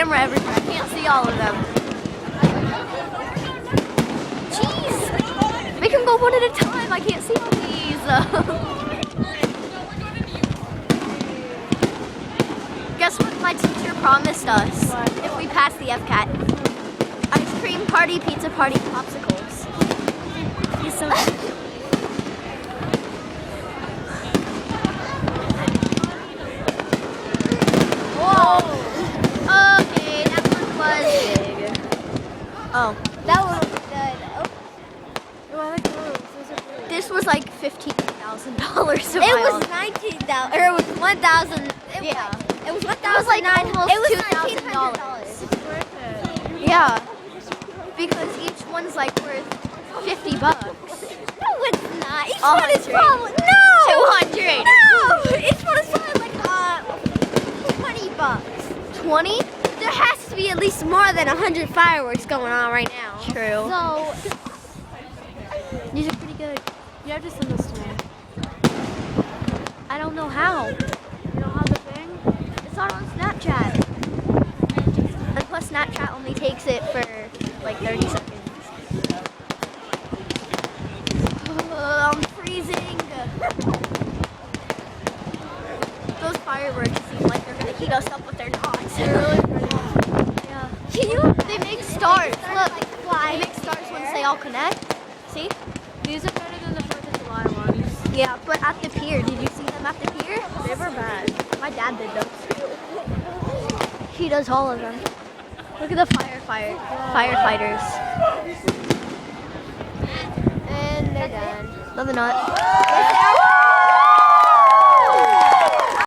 camera everywhere. I can't see all of them. Jeez! Make them go one at a time. I can't see all these. Guess what my teacher promised us if we pass the FCAT? Ice cream party, pizza party, popsicles. He's so Whoa! Okay, that one was big. Oh. That one was good. Oh. I like those. This was like $15,000. It was 19,000, or it was 1,000. Yeah. It was 1,000. It was like almost It was $2,000. $1,900. It's worth it. Yeah. Because each one's like worth $50. No, it's not. Each A one is hundred. probably no. 200. No, each one is probably like $20. 20? There has to be at least more than 100 fireworks going on right now. True. So These are pretty good. You have to send this to me. I don't know how. You don't have the thing? It's not on Snapchat. And plus Snapchat only takes it for like 30 seconds. I'm freezing. Those fireworks seem like they're gonna heat us up, but they're not. They're really pretty. Yeah. can you? They make stars. Look, Like fly. they make stars once they all connect. See? These are better than the 4th of July ones. Yeah, but at the pier, did you see them at the pier? They were bad. My dad did those. He does all of them. Look at the firefighters. And they're done. No, they're not.